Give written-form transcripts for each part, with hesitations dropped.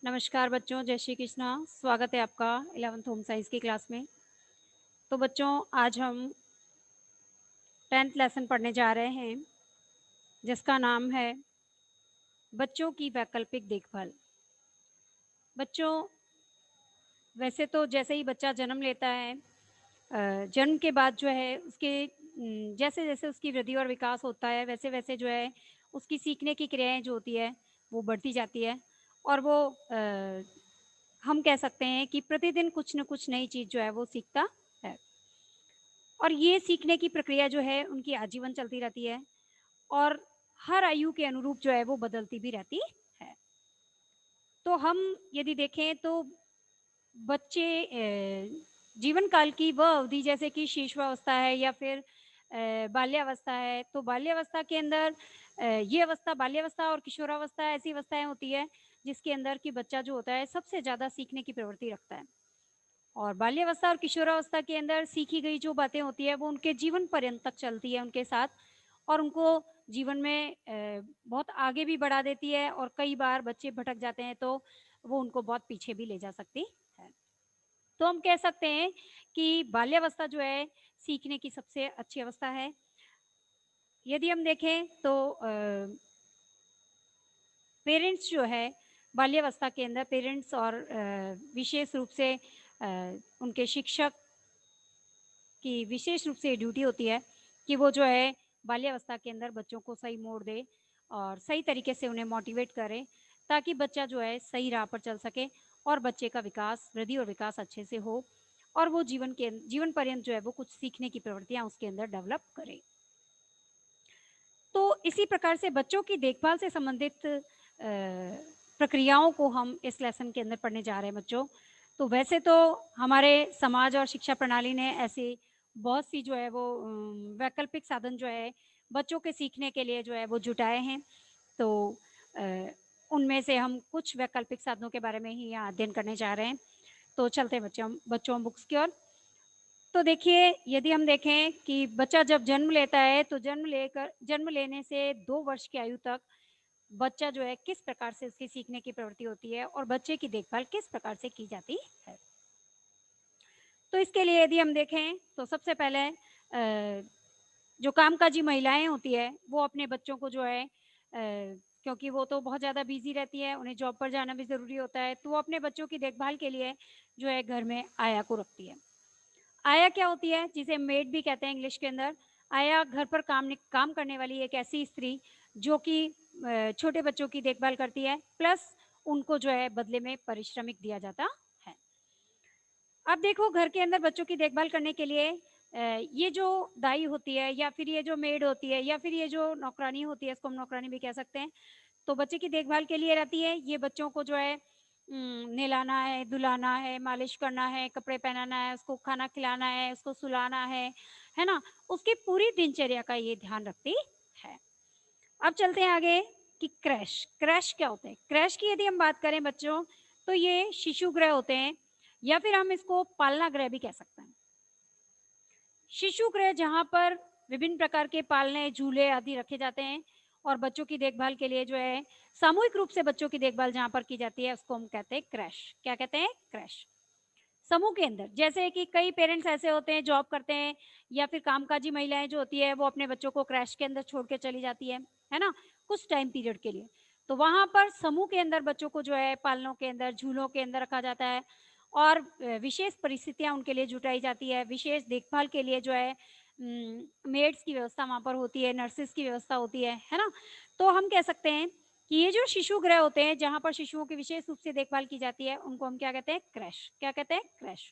नमस्कार बच्चों, जय श्री कृष्णा। स्वागत है आपका 11th होम साइंस की क्लास में। तो बच्चों, आज हम 10th लेसन पढ़ने जा रहे हैं, जिसका नाम है बच्चों की वैकल्पिक देखभाल। बच्चों, वैसे तो जैसे ही बच्चा जन्म लेता है, जन्म के बाद जो है उसके जैसे-जैसे उसकी वृद्धि और विकास होता है, वैसे-वैसे जो है उसकी सीखने की क्रियाएँ जो होती है, वो बढ़ती जाती है और वो हम कह सकते हैं कि प्रतिदिन कुछ न कुछ नई चीज़ जो है वो सीखता है। और ये सीखने की प्रक्रिया जो है उनकी आजीवन चलती रहती है और हर आयु के अनुरूप जो है वो बदलती भी रहती है। तो हम यदि देखें तो बच्चे जीवन काल की वह अवधि जैसे कि शिशुअवस्था है या फिर बाल्यावस्था है, तो बाल्यावस्था के अंदर ये अवस्था बाल्यावस्था और किशोरावस्था ऐसी अवस्थाएँ होती है जिसके अंदर कि बच्चा जो होता है सबसे ज़्यादा सीखने की प्रवृत्ति रखता है। और बाल्यावस्था और किशोरावस्था के अंदर सीखी गई जो बातें होती है वो उनके जीवन पर्यंत तक चलती है उनके साथ और उनको जीवन में बहुत आगे भी बढ़ा देती है और कई बार बच्चे भटक जाते हैं तो वो उनको बहुत पीछे भी ले जा सकती है। तो हम कह सकते हैं कि बाल्यावस्था जो है सीखने की सबसे अच्छी अवस्था है। यदि हम देखें तो पेरेंट्स जो है बाल्यावस्था के अंदर पेरेंट्स और विशेष रूप से उनके शिक्षक की विशेष रूप से ड्यूटी होती है कि वो जो है बाल्यावस्था के अंदर बच्चों को सही मोड़ दे और सही तरीके से उन्हें मोटिवेट करे ताकि बच्चा जो है सही राह पर चल सके और बच्चे का विकास वृद्धि और विकास अच्छे से हो और वो जीवन पर्यंत जो है वो कुछ सीखने की प्रवृत्तियां उसके अंदर डेवलप करे। तो इसी प्रकार से बच्चों की देखभाल से संबंधित प्रक्रियाओं को हम इस लेसन के अंदर पढ़ने जा रहे हैं बच्चों। तो वैसे तो हमारे समाज और शिक्षा प्रणाली ने ऐसी बहुत सी जो है वो वैकल्पिक साधन जो है बच्चों के सीखने के लिए जो है वो जुटाए हैं। तो अ, उनमें से हम कुछ वैकल्पिक साधनों के बारे में ही यहाँ अध्ययन करने जा रहे हैं। तो चलते हैं बच्चों बुक्स की ओर। तो देखिए, यदि हम देखें कि बच्चा जब जन्म लेता है, तो जन्म लेने से 2 वर्ष की आयु तक बच्चा जो है किस प्रकार से उसकी सीखने की प्रवृत्ति होती है और बच्चे की देखभाल किस प्रकार से की जाती है। तो इसके लिए यदि हम देखें, तो सबसे पहले जो कामकाजी महिलाएँ होती हैं, वो अपने बच्चों को जो है क्योंकि वो तो बहुत ज़्यादा बिज़ी रहती है, उन्हें जॉब पर जाना भी ज़रूरी होता है, तो वो अपने बच्चों की देखभाल के लिए जो है घर में आया को रखती है। आया क्या होती है जिसे मेड भी कहते हैं इंग्लिश के अंदर। आया घर पर काम करने वाली एक ऐसी स्त्री जो कि छोटे बच्चों की देखभाल करती है प्लस उनको जो है बदले में पारिश्रमिक दिया जाता है। अब देखो घर के अंदर बच्चों की देखभाल करने के लिए ये जो दाई होती है या फिर ये जो मेड होती है या फिर ये जो नौकरानी होती है इसको हम नौकरानी भी कह सकते हैं। तो बच्चे की देखभाल के लिए रहती है। ये बच्चों को जो है नहलाना है, धुलाना है, मालिश करना है, कपड़े पहनाना है, उसको खाना खिलाना है, उसको सुलाना है ना? उसकी पूरी दिनचर्या का ये ध्यान रखती है। अब चलते हैं आगे कि क्रैश। क्रैश क्या होते हैं? क्रैश की यदि हम बात करें बच्चों, तो ये शिशु गृह होते हैं या फिर हम इसको पालना गृह भी कह सकते हैं। शिशु गृह जहाँ पर विभिन्न प्रकार के पालने, झूले आदि रखे जाते हैं और बच्चों की देखभाल के लिए जो है सामूहिक रूप से बच्चों की देखभाल जहाँ पर की जाती है उसको हम कहते हैं क्रैश। क्या कहते हैं? क्रैश। समूह के अंदर जैसे कि कई पेरेंट्स ऐसे होते हैं जॉब करते हैं या फिर कामकाजी महिलाएं जो होती है वो अपने बच्चों को क्रैश के अंदर छोड़ के चली जाती है ना? कुछ टाइम पीरियड के लिए। तो वहाँ पर समूह के अंदर बच्चों को जो है पालनों के अंदर, झूलों के अंदर रखा जाता है और विशेष परिस्थितियाँ उनके लिए जुटाई जाती है। विशेष देखभाल के लिए जो है मेड्स की व्यवस्था वहाँ पर होती है, नर्सेज़ की व्यवस्था होती है ना? तो हम कह सकते हैं कि ये जो शिशु गृह होते हैं, जहाँ पर शिशुओं की विशेष रूप से देखभाल की जाती है, उनको हम क्या कहते हैं? क्रैश। क्या कहते हैं? क्रैश।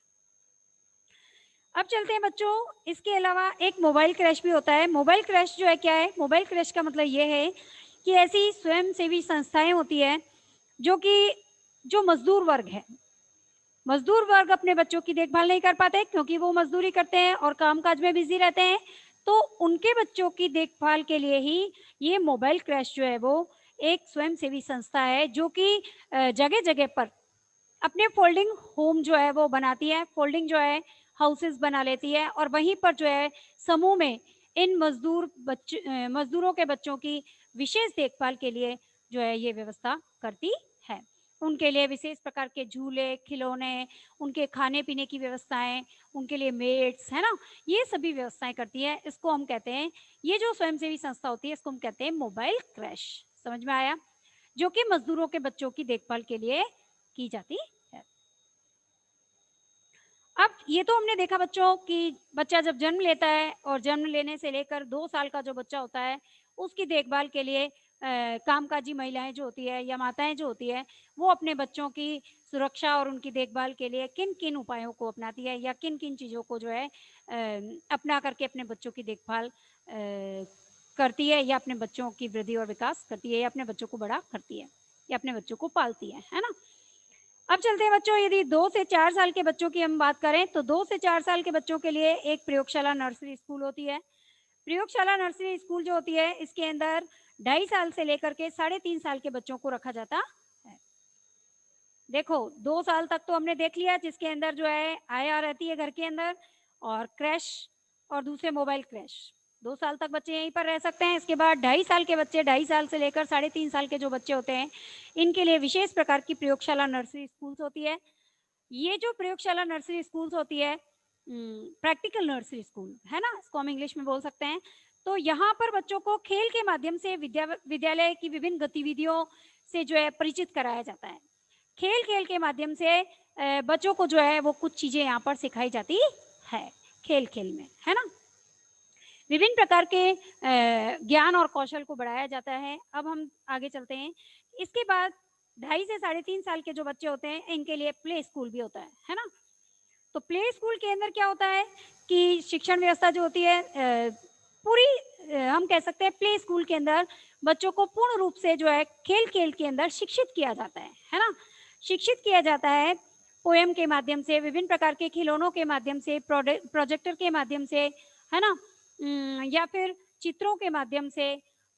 अब चलते हैं बच्चों, इसके अलावा एक मोबाइल क्रैश भी होता है। मोबाइल क्रैश जो है क्या है? मोबाइल क्रैश का मतलब ये है कि ऐसी स्वयंसेवी संस्थाएँ होती हैं, जो कि जो मज़दूर वर्ग है, मज़दूर वर्ग अपने बच्चों की देखभाल नहीं कर पाते क्योंकि वो मज़दूरी करते हैं और काम-काज में बिज़ी रहते हैं। तो उनके बच्चों की देखभाल के लिए ही ये मोबाइल क्रैश जो है वो एक स्वयंसेवी संस्था है जो कि जगह-जगह पर अपने फोल्डिंग होम जो है वो बनाती है, फोल्डिंग जो है हाउसेस बना लेती है और वहीं पर जो है समूह में इन मज़दूरों के बच्चों की विशेष देखभाल के लिए जो है ये व्यवस्था करती है। उनके लिए विशेष प्रकार के झूले, खिलौने, उनके खाने-पीने की व्यवस्थाएँ, उनके लिए मेड्स, है ना? ये सभी व्यवस्थाएँ करती है। इसको हम कहते हैं, ये जो स्वयंसेवी संस्था होती है, इसको हम कहते हैं मोबाइल क्रैश। समझ में आया? जो कि मज़दूरों के बच्चों की देखभाल के लिए की जाती है। अब ये तो हमने देखा बच्चों कि बच्चा जब जन्म लेता है और जन्म लेने से लेकर 2 साल का जो बच्चा होता है, उसकी देखभाल के लिए कामकाजी महिलाएँ जो होती है या माताएँ जो होती है, वो अपने बच्चों की सुरक्षा और उनकी देखभाल के लिए किन-किन उपायों को अपनाती है या किन-किन चीज़ों को जो है अपना करके अपने बच्चों की देखभाल करती है या अपने बच्चों की वृद्धि और विकास करती है या अपने बच्चों को बड़ा करती है या अपने बच्चों को पालती है ना? अब चलते हैं बच्चों, यदि 2 से 4 साल के बच्चों की हम बात करें तो 2 से 4 साल के बच्चों के लिए एक प्रयोगशाला नर्सरी स्कूल होती है। प्रयोगशाला नर्सरी स्कूल जो होती है, इसके अंदर 2.5 साल से लेकर के 3.5 साल के बच्चों को रखा जाता है। देखो 2 साल तक तो हमने देख लिया, जिसके अंदर जो है आया रहती है घर के अंदर, और क्रैश और दूसरे मोबाइल क्रैश। 2 साल तक बच्चे यहीं पर रह सकते हैं। इसके बाद 2.5 साल के बच्चे, 2.5 साल से लेकर 3.5 साल के जो बच्चे होते हैं, इनके लिए विशेष प्रकार की प्रयोगशाला नर्सरी स्कूल्स होती है। ये जो प्रयोगशाला नर्सरी स्कूल्स होती है, प्रैक्टिकल नर्सरी स्कूल, है ना? इसको हम इंग्लिश में बोल सकते हैं। तो यहाँ पर बच्चों को खेल के माध्यम से विद्यालय की विभिन्न गतिविधियों से जो है परिचित कराया जाता है। खेल-खेल के माध्यम से बच्चों को जो है वो कुछ चीज़ें यहाँ पर सिखाई जाती है, खेल-खेल में, है ना? विभिन्न प्रकार के ज्ञान और कौशल को बढ़ाया जाता है। अब हम आगे चलते हैं। इसके बाद 2.5 से 3.5 साल के जो बच्चे होते हैं, इनके लिए प्ले स्कूल भी होता है ना? तो प्ले स्कूल के अंदर क्या होता है कि शिक्षण व्यवस्था जो होती है पूरी हम कह सकते हैं प्ले स्कूल के अंदर बच्चों को पूर्ण रूप से जो है खेल-खेल के अंदर शिक्षित किया जाता है ना? शिक्षित किया जाता है पोएम के माध्यम से, विभिन्न प्रकार के खिलौनों के माध्यम से, प्रोजेक्टर के माध्यम से, है ना? या फिर चित्रों के माध्यम से,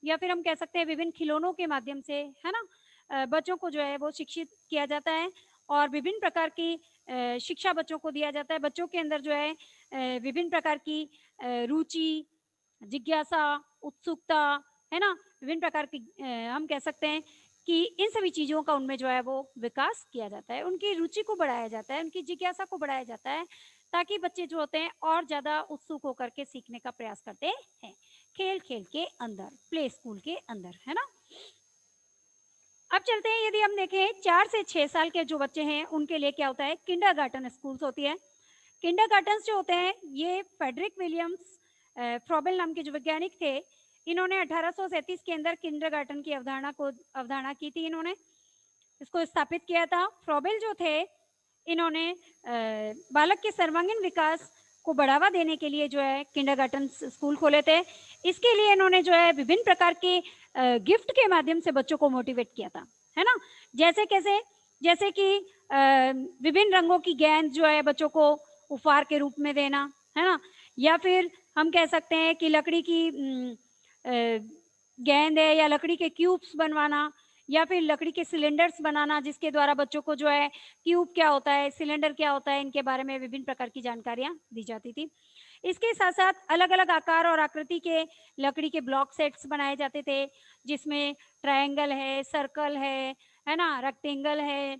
या फिर हम कह सकते हैं विभिन्न खिलौनों के माध्यम से, है ना? बच्चों को जो है वो शिक्षित किया जाता है और विभिन्न प्रकार की शिक्षा बच्चों को दिया जाता है। बच्चों के अंदर जो है विभिन्न प्रकार की रुचि, जिज्ञासा, उत्सुकता, है ना? विभिन्न प्रकार की हम कह सकते हैं कि इन सभी चीज़ों का उनमें जो है वो विकास किया जाता है। उनकी रुचि को बढ़ाया जाता है, उनकी जिज्ञासा को बढ़ाया जाता है, ताकि बच्चे जो होते हैं और ज़्यादा उत्सुक होकर के सीखने का प्रयास करते हैं, खेल-खेल के अंदर, प्ले स्कूल के अंदर, है ना? अब चलते हैं, यदि हम देखें 4 से 6 साल के जो बच्चे हैं, उनके लिए क्या होता है, किंडरगार्टन स्कूल्स होती है। किंडरगार्टन्स जो होते हैं, ये फ्रेडरिक विलियम्स फ्रॉबेल नाम के जो वैज्ञानिक थे, इन्होंने 1837 के अंदर किंडरगार्टन की अवधारणा की थी इन्होंने, इसको स्थापित किया था। फ्रॉबेल जो थे, इन्होंने बालक के सर्वांगीण विकास को बढ़ावा देने के लिए जो है किंडरगार्टन स्कूल खोले थे। इसके लिए इन्होंने जो है विभिन्न प्रकार के गिफ्ट के माध्यम से बच्चों को मोटिवेट किया था, है ना? जैसे कैसे? जैसे कि विभिन्न रंगों की गेंद जो है बच्चों को उपहार के रूप में देना, है ना? या फिर हम कह सकते हैं कि लकड़ी की गेंद है या लकड़ी के क्यूब्स बनवाना, या फिर लकड़ी के सिलेंडर्स बनाना, जिसके द्वारा बच्चों को जो है ट्यूब क्या होता है, सिलेंडर क्या होता है, इनके बारे में विभिन्न प्रकार की जानकारियाँ दी जाती थी। इसके साथ-साथ अलग-अलग आकार और आकृति के लकड़ी के ब्लॉक सेट्स बनाए जाते थे, जिसमें ट्रायंगल है, सर्कल है ना? रेक्टेंगल है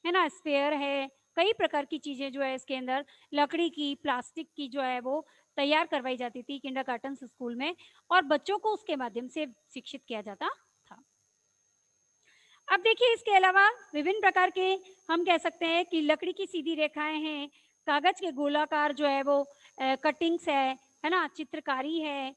ना? स्फेयर है, कई प्रकार की चीज़ें जो है इसके अंदर लकड़ी की, प्लास्टिक की जो है वो तैयार करवाई जाती थी किंडरगार्टन स्कूल में, और बच्चों को उसके माध्यम से शिक्षित किया जाता था। अब देखिए, इसके अलावा विभिन्न प्रकार के हम कह सकते हैं कि लकड़ी की सीधी रेखाएँ हैं, कागज़ के गोलाकार जो है वो कटिंग्स है ना? चित्रकारी है,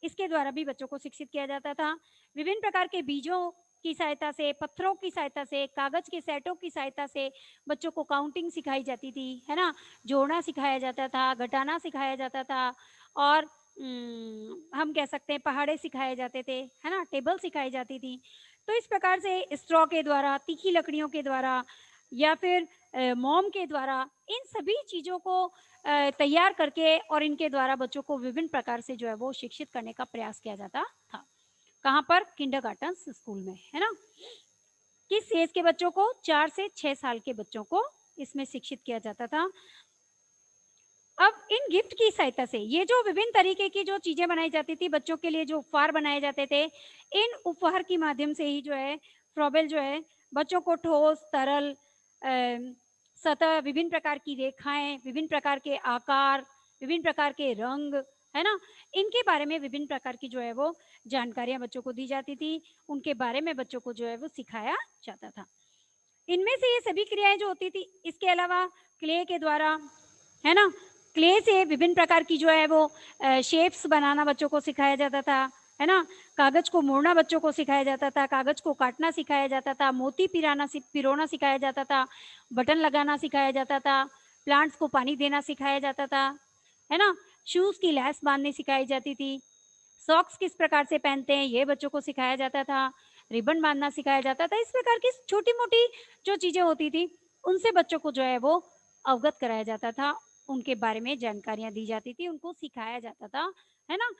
इसके द्वारा भी बच्चों को शिक्षित किया जाता था। विभिन्न प्रकार के बीजों की सहायता से, पत्थरों की सहायता से, कागज़ के सेटों की सहायता से बच्चों को काउंटिंग सिखाई जाती थी, है ना? जोड़ना सिखाया जाता था, घटाना सिखाया जाता था, और हम कह सकते हैं पहाड़े सिखाए जाते थे, है ना? टेबल सिखाई जाती थी। तो इस प्रकार से स्ट्रॉ के द्वारा, तीखी लकड़ियों के द्वारा, या फिर मोम के द्वारा, इन सभी चीज़ों को तैयार करके और इनके द्वारा बच्चों को विभिन्न प्रकार से जो है वो शिक्षित करने का प्रयास किया जाता था। कहाँ पर? किंडरगार्टन स्कूल में, है ना? किस एज के बच्चों को? 4 से 6 साल के बच्चों को इसमें शिक्षित किया जाता था। अब इन गिफ्ट की सहायता से, ये जो विभिन्न तरीके की जो चीज़ें बनाई जाती थी, बच्चों के लिए जो उपहार बनाए जाते थे, इन उपहार के माध्यम से ही जो है फ्रॉबेल जो है बच्चों को ठोस, तरल, सतह, विभिन्न प्रकार की रेखाएँ, विभिन्न प्रकार के आकार, विभिन्न प्रकार के रंग, है ना? इनके बारे में विभिन्न प्रकार की जो है वो जानकारियाँ बच्चों को दी जाती थी। उनके बारे में बच्चों को जो है वो सिखाया जाता था। इनमें से ये सभी क्रियाएँ जो होती थी, इसके अलावा क्ले के द्वारा, है ना? क्ले से विभिन्न प्रकार की जो है वो शेप्स बनाना बच्चों को सिखाया जाता था, है ना? कागज़ को मोड़ना बच्चों को सिखाया जाता था, कागज़ को काटना सिखाया जाता था, मोती पिरोना सिखाया जाता था, बटन लगाना सिखाया जाता था, प्लांट्स को पानी देना सिखाया जाता था, है ना? शूज़ की लैस बाँधनी सिखाई जाती थी। सॉक्स किस प्रकार से पहनते हैं ये बच्चों को सिखाया जाता था, रिबन बाँधना सिखाया जाता था। इस प्रकार की छोटी-मोटी जो चीज़ें होती थी, उनसे बच्चों को जो है वो अवगत कराया जाता था, उनके बारे में जानकारियाँ दी जाती थी, उनको सिखाया जाता था, है ना?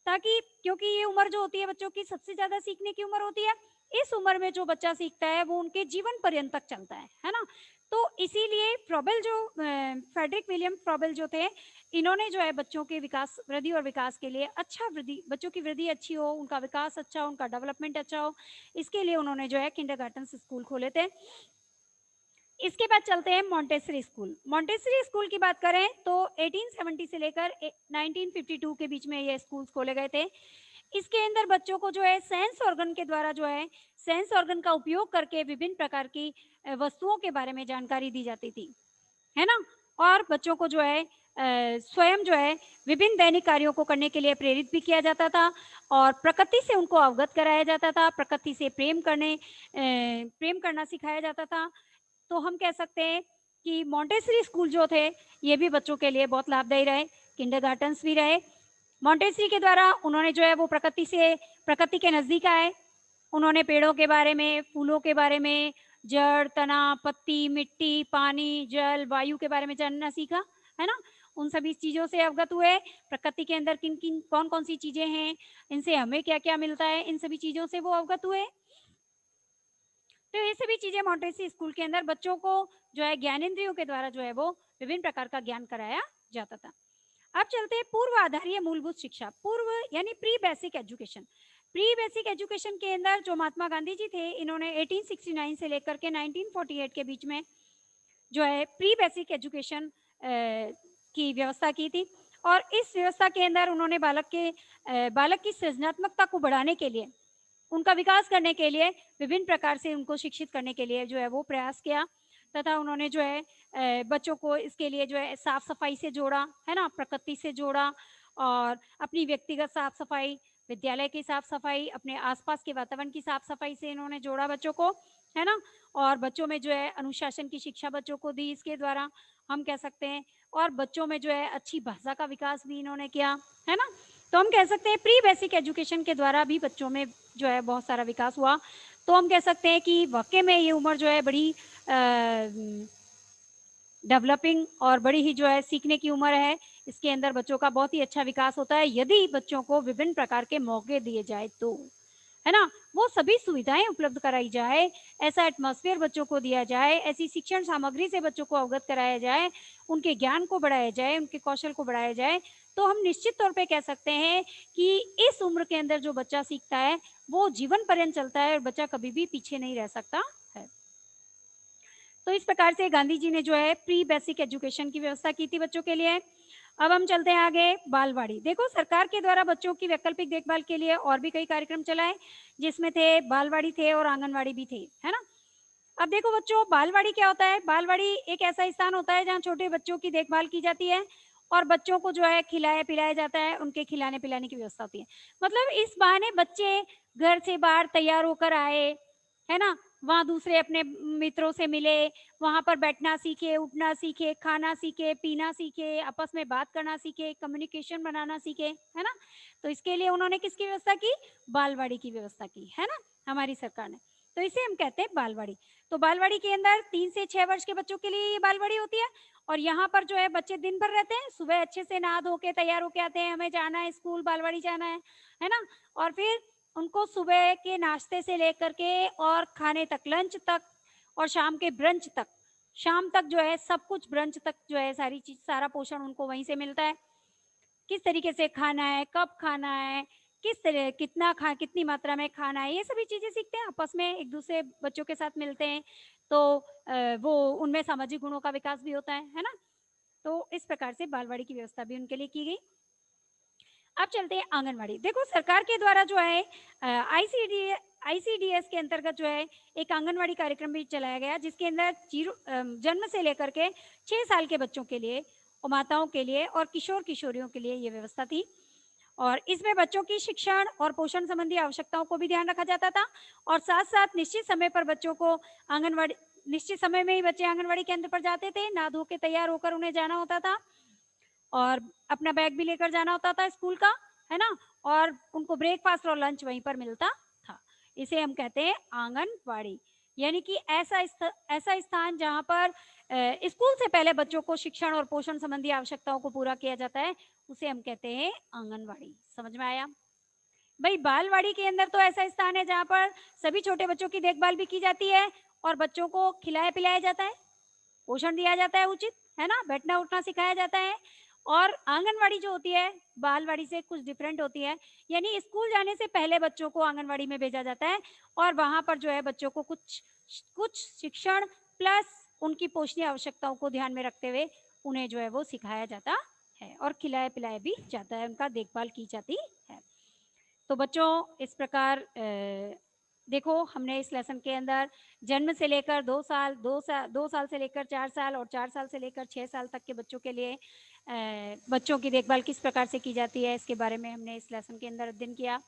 ताकि क्योंकि ये उम्र जो होती है बच्चों की सबसे ज़्यादा सीखने की उम्र होती है। इस उम्र में जो बच्चा सीखता है वो उनके जीवन पर्यंत तक चलता है ना? तो इसीलिए फ्रॉबेल जो फ्रेडरिक विलियम फ्रॉबेल जो थे, इन्होंने जो है बच्चों के विकास वृद्धि और विकास के लिए अच्छा वृद्धि बच्चों की वृद्धि अच्छी हो, उनका विकास अच्छा हो, उनका डेवलपमेंट अच्छा हो, इसके लिए उन्होंने जो है किंडरगार्टन स्कूल खोले थे। इसके बाद चलते हैं मॉन्टेसरी स्कूल। मॉन्टेसरी स्कूल की बात करें तो 1870 से लेकर 1952 के बीच में ये स्कूल्स खोले गए थे। इसके अंदर बच्चों को जो है सेंस ऑर्गन के द्वारा जो है सेंस ऑर्गन का उपयोग करके विभिन्न प्रकार की वस्तुओं के बारे में जानकारी दी जाती थी, है ना? और बच्चों को जो है स्वयं जो है विभिन्न दैनिक कार्यों को करने के लिए प्रेरित भी किया जाता था और प्रकृति से उनको अवगत कराया जाता था, प्रकृति से प्रेम करना सिखाया जाता था। तो हम कह सकते हैं कि मॉन्टेसरी स्कूल जो थे, ये भी बच्चों के लिए बहुत लाभदायी रहे, किंडरगार्टन्स भी रहे। मॉन्टेसरी के द्वारा उन्होंने जो है वो प्रकृति के नज़दीक आए। उन्होंने पेड़ों के बारे में, फूलों के बारे में, जड़, तना, पत्ती, मिट्टी, पानी, जल, वायु के बारे में जानना सीखा, है ना? उन सभी चीज़ों से अवगत हुए, प्रकृति के अंदर किन-किन, कौन-कौन सी चीज़ें हैं, इनसे हमें क्या-क्या मिलता है, इन सभी चीज़ों से वो अवगत हुए। तो ये सभी चीज़ें मॉन्टेसरी स्कूल के अंदर बच्चों को जो है ज्ञानेंद्रियों के द्वारा जो है वो विभिन्न प्रकार का ज्ञान कराया जाता था। अब चलते हैं पूर्व आधारीय मूलभूत शिक्षा, पूर्व यानी pre basic education. Pre basic education के अंदर जो महात्मा गांधी जी थे, इन्होंने 1869 से लेकर के 1948 के बीच में जो है प्री बेसिक एजुकेशन की व्यवस्था की थी और इस व्यवस्था के अंदर उन्होंने बालक की सृजनात्मकता को बढ़ाने के लिए, उनका विकास करने के लिए, विभिन्न प्रकार से उनको शिक्षित करने के लिए जो है वो प्रयास किया तथा उन्होंने जो है बच्चों को इसके लिए जो है साफ-सफाई से जोड़ा, है ना? प्रकृति से जोड़ा और अपनी व्यक्तिगत साफ-सफाई, विद्यालय की साफ-सफाई, अपने आस-पास के वातावरण की साफ-सफाई से इन्होंने जोड़ा बच्चों को, है ना? और बच्चों में जो है अनुशासन की शिक्षा बच्चों को दी इसके द्वारा, हम कह सकते हैं। और बच्चों में जो है अच्छी भाषा का विकास भी इन्होंने किया, है ना? तो हम कह सकते हैं प्री बेसिक एजुकेशन के द्वारा भी बच्चों में जो है बहुत सारा विकास हुआ। तो हम कह सकते हैं कि वाक़ई में ये उम्र जो है बड़ी डेवलपिंग और बड़ी ही जो है सीखने की उम्र है। इसके अंदर बच्चों का बहुत ही अच्छा विकास होता है यदि बच्चों को विभिन्न प्रकार के मौके दिए जाए तो, है ना? वो सभी सुविधाएँ उपलब्ध कराई जाए, ऐसा एटमॉस्फेयर बच्चों को दिया जाए, ऐसी शिक्षण सामग्री से बच्चों को अवगत कराया जाए, उनके ज्ञान को बढ़ाया जाए, उनके कौशल को बढ़ाया जाए, तो हम निश्चित तौर पे कह सकते हैं कि इस उम्र के अंदर जो बच्चा सीखता है, वो जीवन पर्यंत चलता है और बच्चा कभी भी पीछे नहीं रह सकता है। तो इस प्रकार से गांधी जी ने जो है प्री बेसिक एजुकेशन की व्यवस्था की थी बच्चों के लिए। अब हम चलते हैं आगे बालवाड़ी। देखो सरकार के द्वारा बच्चों की वैकल्पिक देखभाल के लिए और भी कई कार्यक्रम चलाए, जिसमें थे बालवाड़ी थे और आंगनवाड़ी भी थे, है ना? अब देखो बच्चों बालवाड़ी क्या होता है? बालवाड़ी एक ऐसा स्थान होता है जहाँ छोटे बच्चों की देखभाल की जाती है और बच्चों को जो है खिलाया-पिलाया जाता है, उनके खिलाने-पिलाने की व्यवस्था होती है। मतलब इस बहाने बच्चे घर से बाहर तैयार होकर आए, है ना? वहाँ दूसरे अपने मित्रों से मिले, वहाँ पर बैठना सीखे, उठना सीखे, खाना सीखे, पीना सीखे, आपस में बात करना सीखे, कम्युनिकेशन बनाना सीखे, है ना? तो इसके लिए उन्होंने किसकी व्यवस्था की? बालवाड़ी की व्यवस्था की, है ना? हमारी सरकार ने। तो इसे हम कहते हैं बालवाड़ी। तो बालवाड़ी के अंदर 3 से 6 वर्ष के बच्चों के लिए ये बालवाड़ी होती है और यहाँ पर जो है बच्चे दिन भर रहते हैं, सुबह अच्छे से नहा धो के तैयार होके आते हैं, हमें जाना है स्कूल, बालवाड़ी जाना है ना? और फिर उनको सुबह के नाश्ते से लेकर के और खाने तक, लंच तक और शाम के ब्रंच तक, शाम तक जो है सब कुछ ब्रंच तक जो है सारा पोषण उनको वहीं से मिलता है। किस तरीके से खाना है, कब खाना है, किस तरह कितना खा कितनी मात्रा में खाना है, ये सभी चीज़ें सीखते हैं, आपस में एक-दूसरे बच्चों के साथ मिलते हैं, तो वो उनमें सामाजिक गुणों का विकास भी होता है ना? तो इस प्रकार से बालवाड़ी की व्यवस्था भी उनके लिए की गई। अब चलते हैं आंगनवाड़ी। देखो सरकार के द्वारा जो है आईसीडीएस के अंतर्गत जो है एक आंगनवाड़ी कार्यक्रम भी चलाया गया जिसके अंदर जन्म से लेकर के 6 साल के बच्चों के लिए और माताओं के लिए और किशोर-किशोरियों के लिए ये व्यवस्था थी। और इसमें बच्चों की शिक्षण और पोषण संबंधी आवश्यकताओं को भी ध्यान रखा जाता था और साथ-साथ निश्चित समय पर बच्चों को आंगनवाड़ी निश्चित समय में ही बच्चे आंगनवाड़ी केंद्र पर जाते थे, नहा धो के तैयार होकर उन्हें जाना होता था और अपना बैग भी लेकर जाना होता था स्कूल का, है ना? और उनको ब्रेकफ़ास्ट और लंच वहीं पर मिलता था। इसे हम कहते हैं आंगनवाड़ी, यानी कि ऐसा स्थान जहाँ पर स्कूल से पहले बच्चों को शिक्षण और पोषण संबंधी आवश्यकताओं को पूरा किया जाता है, उसे हम कहते हैं आंगनवाड़ी। समझ में आया? भई बालवाड़ी के अंदर तो ऐसा स्थान है जहाँ पर सभी छोटे बच्चों की देखभाल भी की जाती है और बच्चों को खिलाया-पिलाया जाता है। पोषण दिया जाता है उचित, है ना? बैठना-उठना सिखाया जाता है और आंगनवाड़ी जो होती है, बालवाड़ी से कुछ डिफरेंट होती है, यानी स्कूल जाने से पहले बच्चों को आंगनवाड़ी में भेजा जाता है और वहाँ पर जो है बच्चों को कुछ शिक्षण प्लस उनकी पोषणीय आवश्यकताओं को ध्यान में रखते हुए उन्हें जो है वो सिखाया जाता है और खिलाया-पिलाया भी जाता है, उनका देखभाल की जाती है। तो बच्चों इस प्रकार देखो हमने इस लेसन के अंदर जन्म से लेकर 2 साल से लेकर 4 साल और 4 साल से लेकर 6 साल तक के बच्चों के लिए बच्चों की देखभाल किस प्रकार से की जाती है इसके बारे में हमने इस लेसन के अंदर अध्ययन किया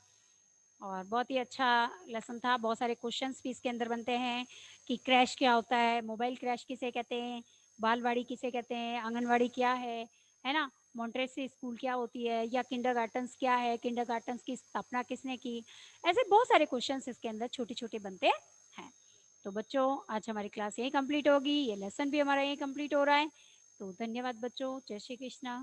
और बहुत ही अच्छा लेसन था। बहुत सारे क्वेश्चंस भी इसके अंदर बनते हैं कि क्रैश क्या होता है, मोबाइल क्रैश किसे कहते हैं, बालवाड़ी किसे कहते हैं, आंगनवाड़ी क्या है ना? मोंटेसरी स्कूल क्या होती है या किंडरगार्टन्स क्या है, किंडरगार्टन्स की स्थापना किसने की? ऐसे बहुत सारे क्वेश्चंस इसके अंदर छोटे-छोटे बनते हैं। तो बच्चों आज हमारी क्लास यहीं कंप्लीट होगी, ये लेसन भी हमारा यहीं कंप्लीट हो रहा है। तो धन्यवाद बच्चों, जय श्री कृष्णा।